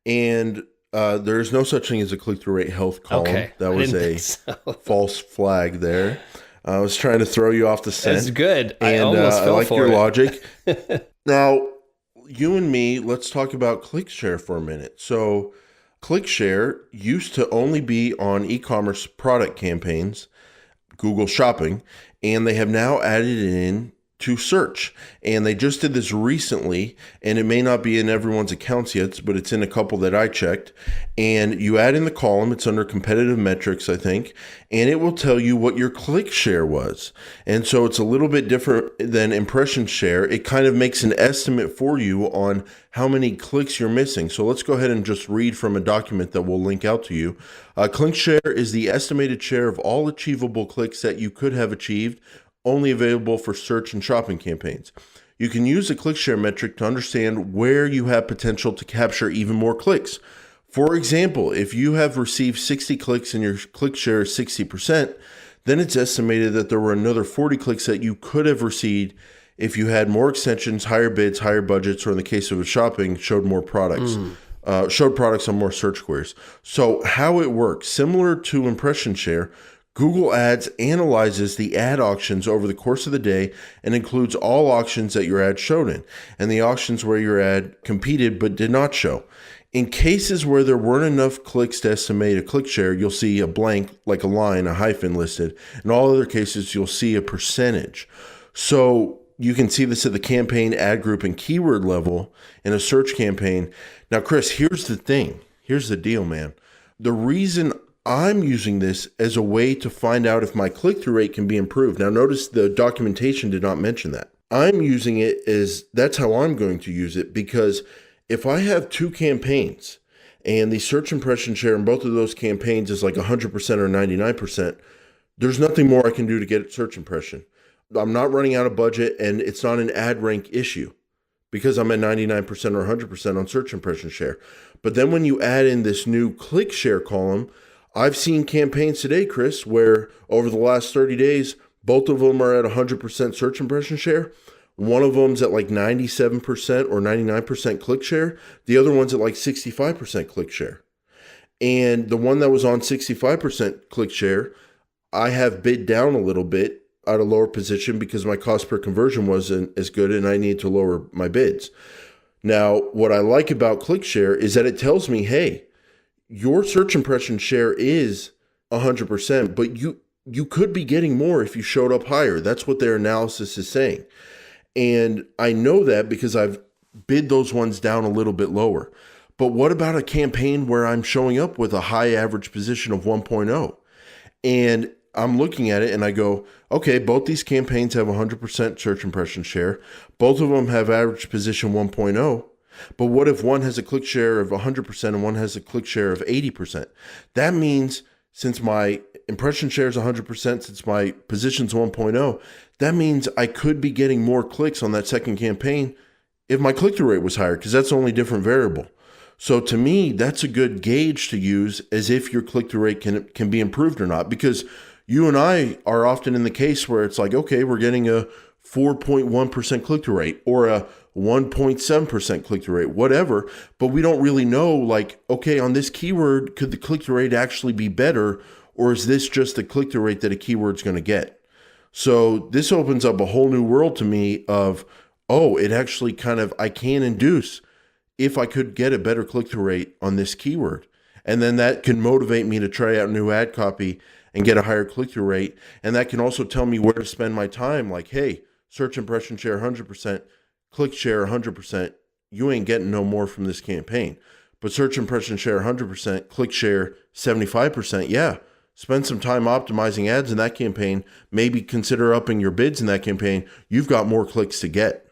and there is no such thing as a click-through rate health column. Okay. That was a false flag there. I was trying to throw you off the scent. That's good. And, I almost fell like for your it. logic. Now, you and me, let's talk about ClickShare for a minute. So ClickShare used to only be on e-commerce product campaigns, Google Shopping, and they have now added it in to search. And they just did this recently, and it may not be in everyone's accounts yet, but it's in a couple that I checked. And you add in the column, it's under competitive metrics, I think, and it will tell you what your click share was. And so it's a little bit different than impression share. It kind of makes an estimate for you on how many clicks you're missing. So let's go ahead and just read from a document that we'll link out to you. Click share is the estimated share of all achievable clicks that you could have achieved, only available for search and shopping campaigns. You can use the click share metric to understand where you have potential to capture even more clicks. For example, if you have received 60 clicks and your click share is 60%, then it's estimated that there were another 40 clicks that you could have received if you had more extensions, higher bids, higher budgets, or in the case of a shopping, showed more products. Showed products on more search queries. So how it works, similar to impression share, Google Ads analyzes the ad auctions over the course of the day and includes all auctions that your ad showed in, and the auctions where your ad competed but did not show. In cases where there weren't enough clicks to estimate a click share, you'll see a blank, like a line, a hyphen listed. In all other cases, you'll see a percentage. So you can see this at the campaign, ad group, and keyword level in a search campaign. Now, Chris, here's the thing. Here's the deal, man. The reason I'm using this as a way to find out if my click-through rate can be improved. Now, notice the documentation did not mention that. I'm using it as, that's how I'm going to use it, because if I have two campaigns and the search impression share in both of those campaigns is like 100% or 99%, there's nothing more I can do to get search impression. I'm not running out of budget, and it's not an ad rank issue because I'm at 99% or 100% on search impression share. But then when you add in this new click share column, I've seen campaigns today, Chris, where over the last 30 days, both of them are at 100% search impression share. One of them's at like 97% or 99% click share. The other one's at like 65% click share. And the one that was on 65% click share, I have bid down a little bit at a lower position because my cost per conversion wasn't as good and I need to lower my bids. Now, what I like about click share is that it tells me, hey, your search impression share is 100%, but you could be getting more if you showed up higher. That's what their analysis is saying. And I know that because I've bid those ones down a little bit lower. But what about a campaign where I'm showing up with a high average position of 1.0? And I'm looking at it and I go, okay, both these campaigns have 100% search impression share. Both of them have average position 1.0. But what if one has a click share of 100% and one has a click share of 80%? That means since my impression share is 100%, since my position's 1.0, that means I could be getting more clicks on that second campaign if my click-through rate was higher, because that's the only different variable. So to me, that's a good gauge to use as if your click-through rate can be improved or not, because you and I are often in the case where it's like, okay, we're getting a 4.1% click-through rate or a 1.7% click-through rate, whatever, but we don't really know, like, okay, on this keyword, could the click-through rate actually be better, or is this just the click-through rate that a keyword's going to get? So this opens up a whole new world to me of, oh, it actually I can induce if I could get a better click-through rate on this keyword. And then that can motivate me to try out new ad copy and get a higher click-through rate. And that can also tell me where to spend my time. Like, hey, search impression share 100%, click share 100%. You ain't getting no more from this campaign. But search impression share 100%, click share 75%. Yeah, spend some time optimizing ads in that campaign. Maybe consider upping your bids in that campaign. You've got more clicks to get.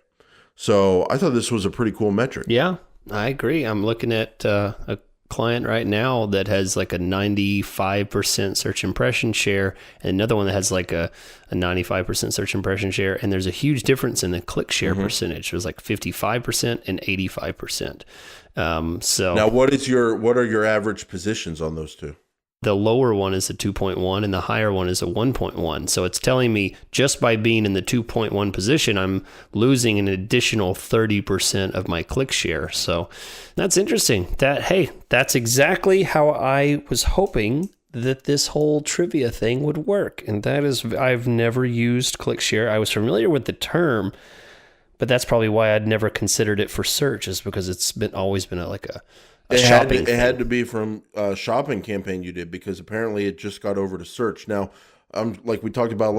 So I thought this was a pretty cool metric. Yeah, I agree. I'm looking at a client right now that has like a 95% search impression share, and another one that has like a 95% search impression share. And there's a huge difference in the click share percentage. It was like 55% and 85%. So now what are your average positions on those two? The lower one is a 2.1 and the higher one is a 1.1. So it's telling me just by being in the 2.1 position, I'm losing an additional 30% of my click share. So that's interesting. That's exactly how I was hoping that this whole trivia thing would work. And that is, I've never used click share. I was familiar with the term, but that's probably why I'd never considered it for search, is because it's always been a it had to be from a shopping campaign you did, because apparently it just got over to search. Now, like we talked about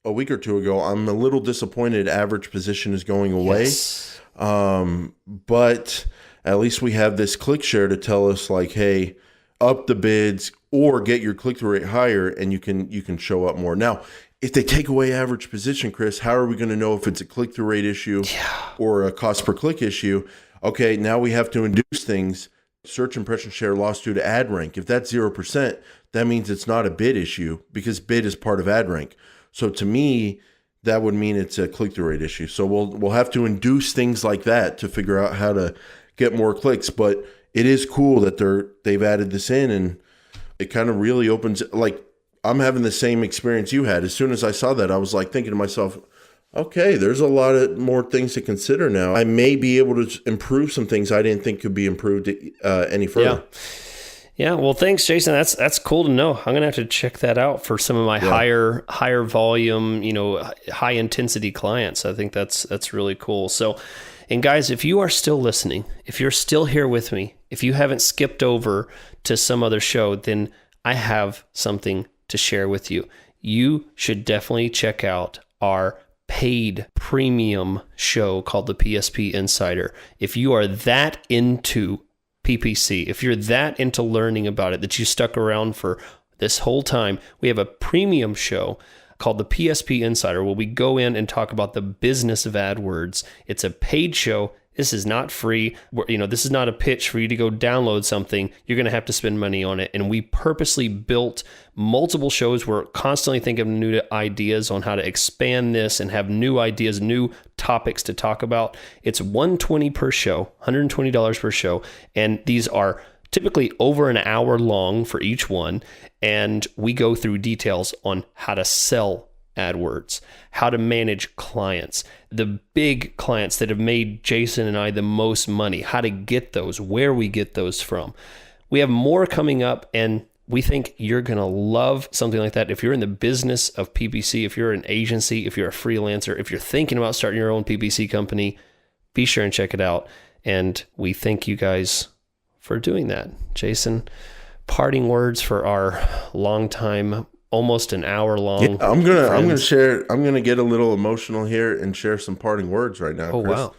a week or two ago, I'm a little disappointed average position is going away. Yes. But at least we have this click share to tell us, like, hey, up the bids or get your click-through rate higher, and you can show up more. Now, if they take away average position, Chris, how are we going to know if it's a click-through rate issue or a cost per click issue? Okay, now we have to induce things. Search impression share lost due to ad rank. If that's 0%, that means it's not a bid issue, because bid is part of ad rank. So to me, that would mean it's a click-through rate issue. So we'll have to induce things like that to figure out how to get more clicks. But it is cool that they've added this in, and it kind of really opens, like, I'm having the same experience you had. As soon as I saw that, I was like thinking to myself, okay, there's a lot of more things to consider now. I may be able to improve some things I didn't think could be improved any further. Yeah. Well, thanks, Jason. That's cool to know. I'm gonna have to check that out for some of my higher volume, high intensity clients. I think that's really cool. So, and guys, if you are still listening, if you're still here with me, if you haven't skipped over to some other show, then I have something to share with you. You should definitely check out our paid premium show called the PSP Insider. If you are that into PPC, if you're that into learning about it, that you stuck around for this whole time, we have a premium show called the PSP Insider, where we go in and talk about the business of AdWords. It's a paid show. This is not free. This is not a pitch for you to go download something. You're going to have to spend money on it. And we purposely built multiple shows. We're constantly thinking of new ideas on how to expand this and have new ideas, new topics to talk about. It's $120 per show, $120 per show. And these are typically over an hour long for each one. And we go through details on how to sell AdWords, how to manage clients, the big clients that have made Jason and I the most money, how to get those, where we get those from. We have more coming up, and we think you're going to love something like that. If you're in the business of PPC, if you're an agency, if you're a freelancer, if you're thinking about starting your own PPC company, be sure and check it out. And we thank you guys for doing that. Jason, parting words for our longtime, almost an hour long. Yeah, I'm gonna get a little emotional here and share some parting words right now. Oh, Chris. wow.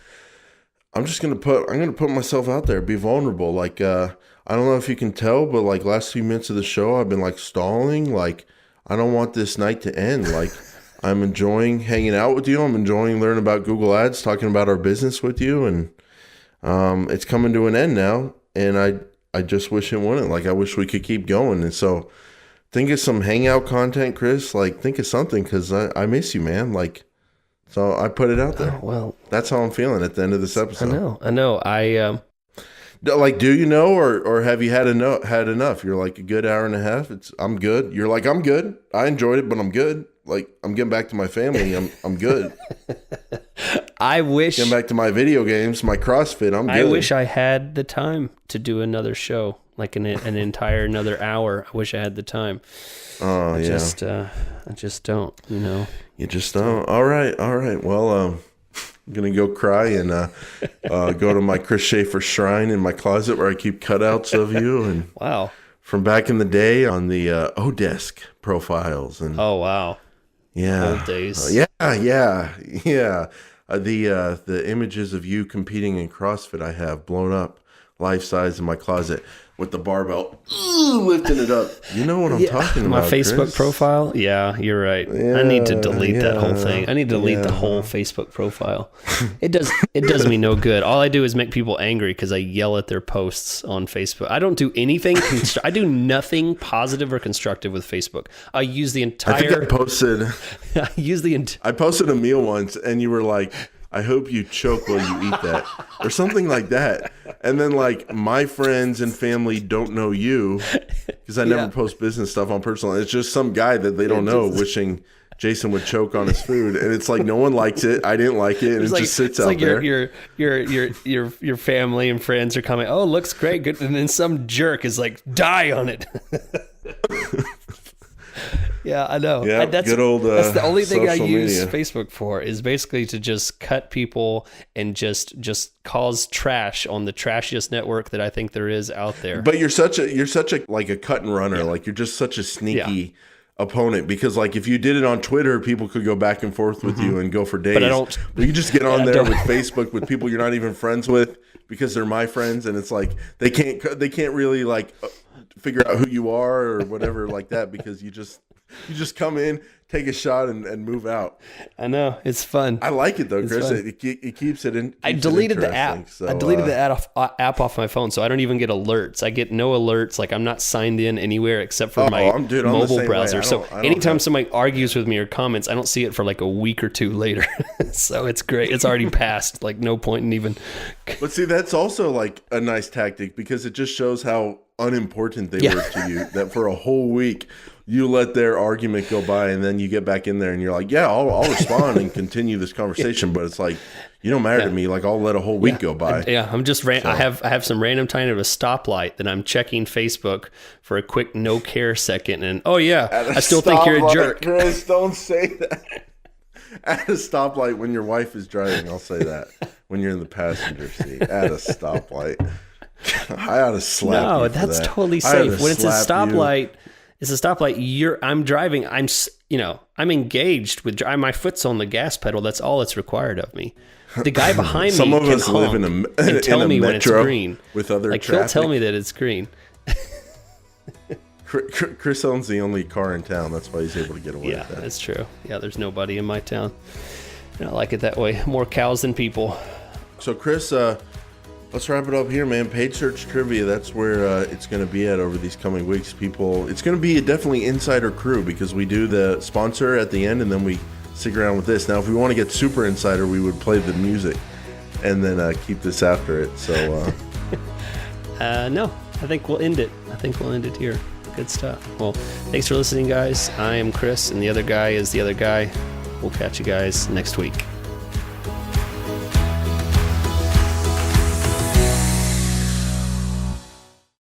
I'm gonna put myself out there, be vulnerable. Like, I don't know if you can tell, but like last few minutes of the show, I've been like stalling. Like, I don't want this night to end. Like, I'm enjoying hanging out with you. I'm enjoying learning about Google Ads, talking about our business with you. And it's coming to an end now. And I just wish it wouldn't. Like, I wish we could keep going. And so think of some hangout content, Chris. Like, think of something, because I miss you, man. Like, so I put it out there. Oh, well, that's how I'm feeling at the end of this episode. I know. Like, do you know, or have you had enough? You're like, a good hour and a half. I'm good. You're like, I'm good. I enjoyed it, but I'm good. Like, I'm getting back to my family. I'm good. I wish getting back to my video games, my CrossFit. I'm good. I wish I had the time to do another show, like an entire another hour. I wish I had the time. Oh, yeah. I just don't, you know. You just don't. All right. Well, I'm going to go cry and go to my Chris Schaefer shrine in my closet where I keep cutouts of you. And wow. From back in the day on the Odesk profiles. And oh, wow. Yeah. Old days. Yeah. The images of you competing in CrossFit I have blown up life size in my closet with the barbell lifting it up. You know what I'm talking about, my Facebook Chris? profile? Yeah, you're right. Yeah, I need to delete that whole thing. I need to delete the whole Facebook profile. It does me no good. All I do is make people angry because I yell at their posts on Facebook. I don't do anything. I do nothing positive or constructive with Facebook. I use the entire. I think I posted. I I posted a meal once, and you were like, I hope you choke while you eat that, or something like that. And then, like, my friends and family don't know you because I never post business stuff on personal. It's just some guy that they don't know wishing Jason would choke on his food, and it's like no one likes it. I didn't like it, and it just sits out there. Your family and friends are coming. Oh, looks great, good, and then some jerk is like, die on it. Yeah, I know. Yeah, good old. That's the only thing I use media. Facebook for, is basically to just cut people and just cause trash on the trashiest network that I think there is out there. But you're such a like a cut and runner. Yeah. Like, you're just such a sneaky opponent, because like if you did it on Twitter, people could go back and forth with you and go for days. But I don't. But you just get on there with Facebook with people you're not even friends with because they're my friends, and it's like they can't really like figure out who you are or whatever like that, because you just come in, take a shot, and move out. I know, it's fun. I like it though, Chris. It keeps it in. I deleted the app. So, I deleted the app off my phone, so I don't even get alerts. I get no alerts. Like, I'm not signed in anywhere except for my mobile browser. So anytime somebody argues with me or comments, I don't see it for like a week or two later. So it's great. It's already passed. Like, no point in even. But see, that's also like a nice tactic, because it just shows how unimportant they were to you, that for a whole week you let their argument go by, and then you get back in there and you're like, yeah, I'll respond and continue this conversation. But it's like, you don't matter to me. Like, I'll let a whole week go by. I'm just I have some random time at a stoplight that I'm checking Facebook for a quick no care second, and I still think you're a jerk. Chris, don't say that. At a stoplight when your wife is driving, I'll say that. When you're in the passenger seat at a stoplight, I ought to slap you. No, that's totally safe. When it's a stoplight. It's a stoplight. I'm driving. I'm engaged with. My foot's on the gas pedal. That's all that's required of me. The guy behind me Some of can us live in and tell me when it's green. With other like traffic. He'll tell me that it's green. Chris owns the only car in town. That's why he's able to get away with that. Yeah, that's true. Yeah, there's nobody in my town. And I like it that way. More cows than people. So, Chris, let's wrap it up here, man. Paid search trivia. That's where it's going to be at over these coming weeks. It's going to be definitely insider crew, because we do the sponsor at the end, and then we stick around with this. Now, if we want to get super insider, we would play the music and then keep this after it. So, no, I think we'll end it. Here. Good stuff. Well, thanks for listening, guys. I am Chris, and the other guy is the other guy. We'll catch you guys next week.